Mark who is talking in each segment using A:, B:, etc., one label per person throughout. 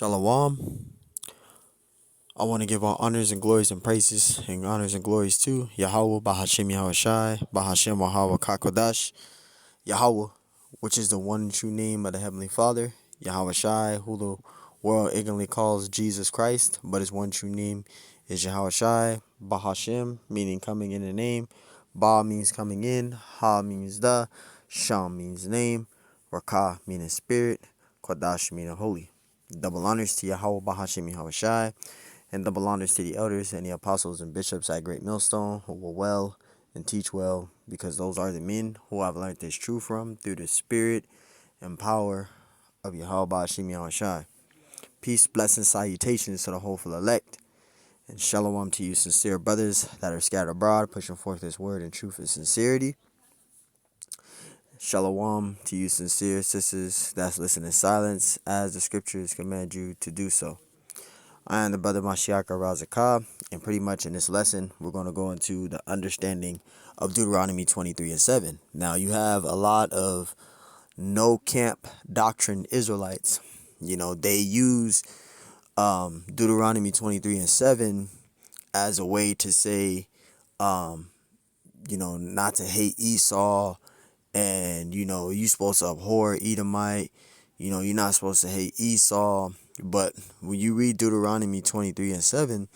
A: Shalom. I want to give all honors and glories and praises and honors and glories to Yahweh, Bahashem Yahushai, Bahashem Wahawa Kakodash, Yahweh, which is the one and true name of the Heavenly Father, Yahushai, who the world ignorantly calls Jesus Christ, but his one true name is Yahushai, Bahashem, meaning coming in the name, Ba means coming in, Ha means the, Sham means name, Rakah meaning spirit, Kodash meaning holy. Double honors to Yahweh, Bahashem Yahushai, and double honors to the elders and the apostles and bishops at Great Millstone who will well and teach well, because those are the men who I've learned this truth from through the spirit and power of Yahweh Bahashem Yahushai. Peace, blessings, salutations to the hopeful elect, and shalom to you sincere brothers that are scattered abroad, pushing forth this word in truth and sincerity. Shalom to you sincere sisters that's listening in silence, as the scriptures command you to do so. I am the brother Mashiach Razakah, and pretty much in this lesson, we're going to go into the understanding of Deuteronomy 23:7. Now, you have a lot of no camp doctrine Israelites. They use Deuteronomy 23:7 as a way to say, not to hate Esau, and, you're supposed to abhor Edomite. You're not supposed to hate Esau. But when you read Deuteronomy 23:7,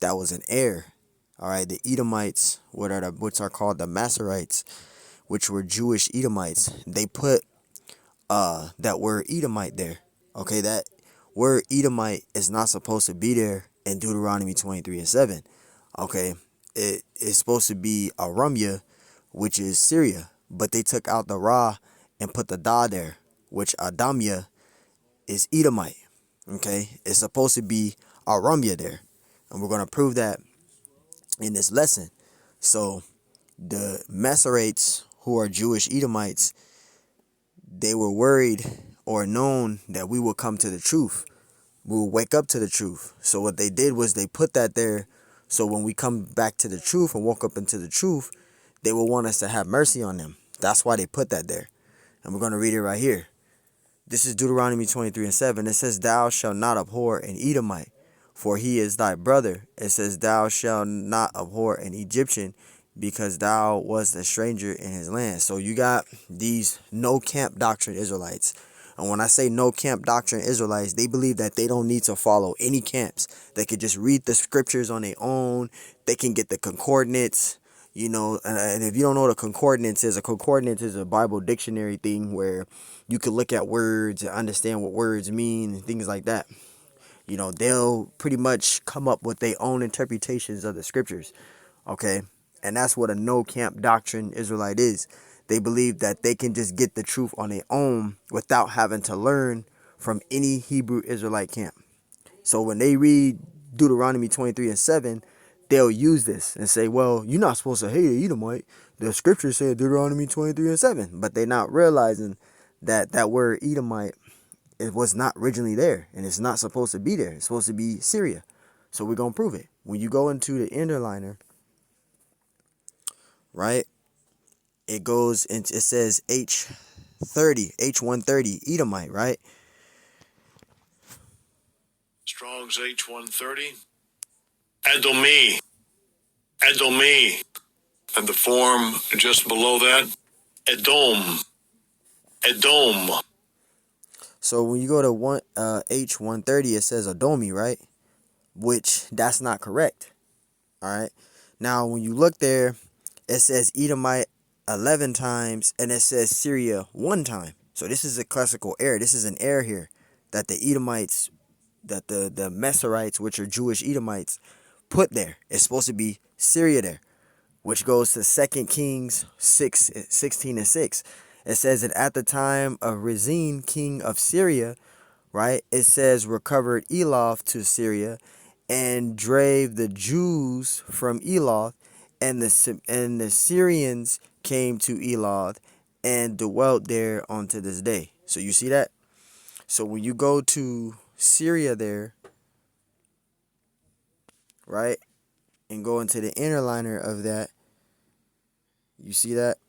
A: that was an error. All right, the Edomites, which are called the Masoretes, which were Jewish Edomites, they put that word Edomite there. Okay, that word Edomite is not supposed to be there in Deuteronomy 23:7. Okay, it is supposed to be Aramya, which is Syria, but they took out the Ra and put the Da there, which Adamya is Edomite. Okay, it's supposed to be Aramya there, and we're going to prove that in this lesson. So the Masoretes, who are Jewish Edomites, they were worried or known that we would come to the truth. We will wake up to the truth. So what they did was they put that there, so when we come back to the truth and woke up into the truth, they will want us to have mercy on them. That's why they put that there. And we're going to read it right here. This is Deuteronomy 23:7. It says, "Thou shalt not abhor an Edomite, for he is thy brother." It says, "Thou shalt not abhor an Egyptian, because thou wast a stranger in his land." So you got these no camp doctrine Israelites. And when I say no camp doctrine Israelites, they believe that they don't need to follow any camps. They could just read the scriptures on their own. They can get the concordance. And if you don't know what a concordance is a Bible dictionary thing where you can look at words and understand what words mean and things like that. They'll pretty much come up with their own interpretations of the scriptures. Okay. And that's what a no camp doctrine Israelite is. They believe that they can just get the truth on their own without having to learn from any Hebrew Israelite camp. So when they read Deuteronomy 23:7, they'll use this and say, well, you're not supposed to hate an Edomite. The scripture said Deuteronomy 23:7, but they're not realizing that that word Edomite, it was not originally there, and it's not supposed to be there. It's supposed to be Syria. So we're going to prove it. When you go into the interliner, right, it says H130, Edomite, right?
B: Strong's H130. Edomi. Edomi. And the form just below that, Edom. Edom.
A: So when you go to H130, it says Adomi, right? Which that's not correct. All right. Now, when you look there, it says Edomite 11 times, and it says Syria 1 time. So this is a classical error. This is an error here that the Edomites, that the Masoretes, which are Jewish Edomites, put there. It's supposed to be Syria there, which goes to 2 Kings 6:16-6. It says that at the time of Rezin, king of Syria, right, it says recovered Eloth to Syria and drave the Jews from Eloth, and the Syrians came to Eloth and dwelt there unto this day. So you see that? So when you go to Syria there, right, and go into the inner liner of that, you see that?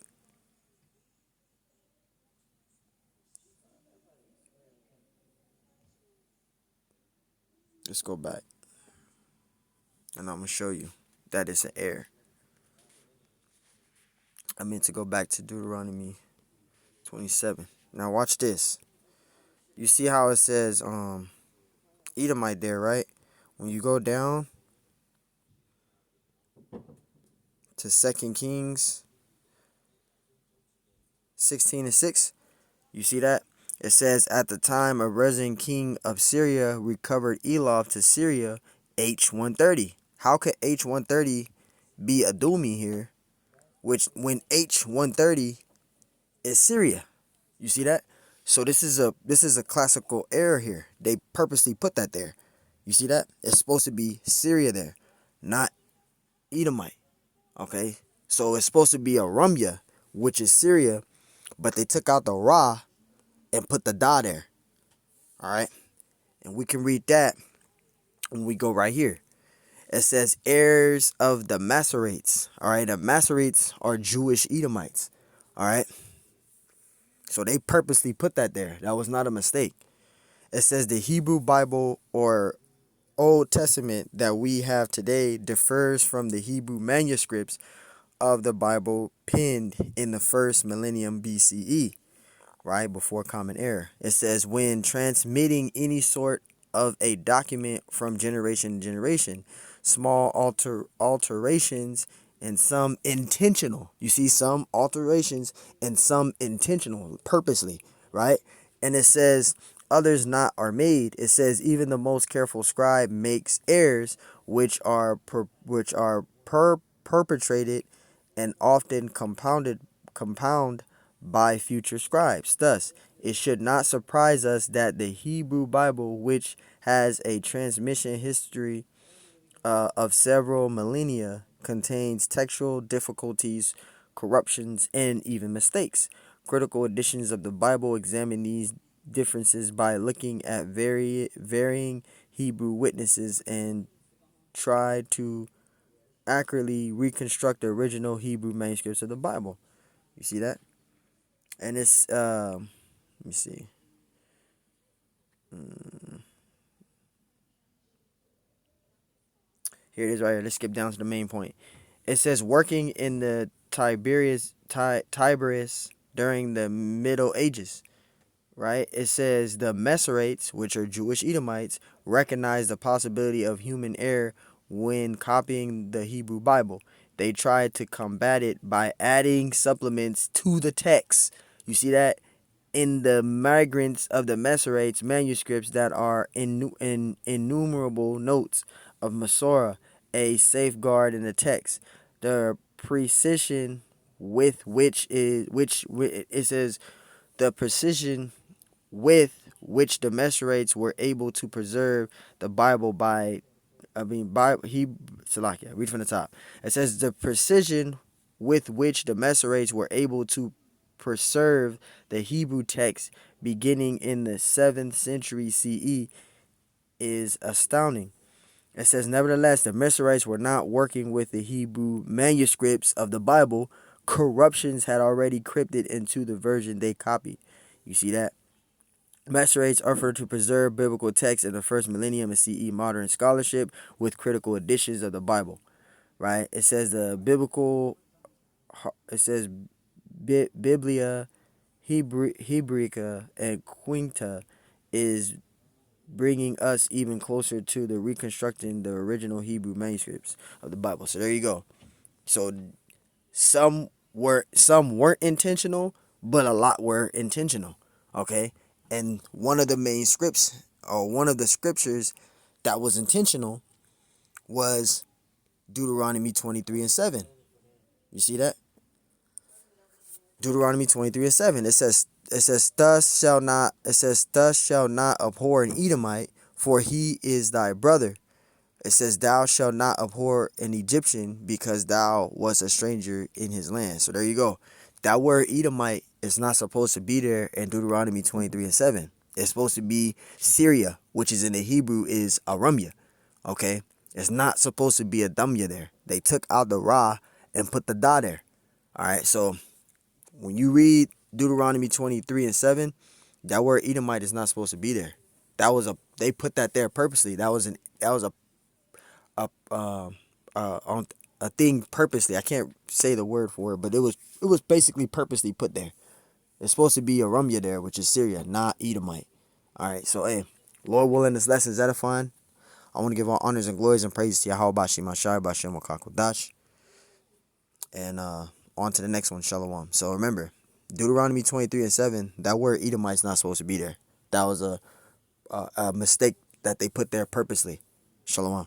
A: Let's go back. And I'm going to show you that it's an error. I meant to go back to Deuteronomy 27. Now watch this. You see how it says Edomite there, right? When you go down to 2 Kings 16:6, you see that? It says, at the time of Rezin king of Syria recovered Eloth to Syria, H130. How could H130 be Adumi here, which when H130 is Syria? You see that? So this is a classical error here. They purposely put that there. You see that? It's supposed to be Syria there, not Edomite. Okay? So it's supposed to be a Rumya, which is Syria, but they took out the Ra and put the Da there. Alright? And we can read that when we go right here. It says heirs of the Masoretes. Alright, the Masoretes are Jewish Edomites. Alright? So they purposely put that there. That was not a mistake. It says the Hebrew Bible or Old Testament that we have today differs from the Hebrew manuscripts of the Bible penned in the first millennium BCE, right before Common Era. It says when transmitting any sort of a document from generation to generation, small alterations and some intentional. You see some alterations and some intentional, purposely, right? And it says others not are made. It says even the most careful scribe makes errors which are perpetrated and often compound by future scribes. Thus, it should not surprise us that the Hebrew Bible, which has a transmission history of several millennia, contains textual difficulties, corruptions, and even mistakes. Critical editions of the Bible examine these differences by looking at varying Hebrew witnesses and try to accurately reconstruct the original Hebrew manuscripts of the Bible. You see that? And it's let me see. Here it is right here. Let's skip down to the main point. It says working in the Tiberias during the Middle Ages, right? It says the Masoretes, which are Jewish Edomites, recognize the possibility of human error when copying the Hebrew Bible. They tried to combat it by adding supplements to the text. You see that? In the migrants of the Masoretes manuscripts that are innumerable notes of Masorah, a safeguard in the text. The precision with which it says the precision with which the Masoretes were able to preserve the Bible Salakia, read from the top. It says the precision with which the Masoretes were able to preserve the Hebrew text beginning in the 7th century CE is astounding. It says, nevertheless, the Masoretes were not working with the Hebrew manuscripts of the Bible. Corruptions had already crept into the version they copied. You see that? Masoretes offered to preserve biblical texts in the first millennium of CE modern scholarship with critical editions of the Bible. Right? It says Biblia Hebraica and Quinta is bringing us even closer to the reconstructing the original Hebrew manuscripts of the Bible. So there you go. So some weren't intentional, but a lot were intentional. Okay? And one of the main scripts or one of the scriptures that was intentional was Deuteronomy 23:7. You see that? Deuteronomy 23:7. Thus shall not abhor an Edomite, for he is thy brother. It says, thou shalt not abhor an Egyptian, because thou wast a stranger in his land. So there you go. That word Edomite is not supposed to be there in Deuteronomy 23:7. It's supposed to be Syria, which is in the Hebrew is Aramya. Okay? It's not supposed to be a Damya there. They took out the Ra and put the Da there. Alright, so when you read Deuteronomy 23:7, that word Edomite is not supposed to be there. they put that there purposely. That was a on a thing purposely. I can't say the word for it, but it was basically purposely put there. It's supposed to be Arumia there, which is Syria, not Edomite. All right, so hey, Lord willing, this lesson is edifying. I want to give all honors and glories and praises to Yahweh Bashim Ashai Bashim Wakakodash. And on to the next one, Shalom. So remember, Deuteronomy 23:7, that word Edomite's not supposed to be there. That was a mistake that they put there purposely. Shalom.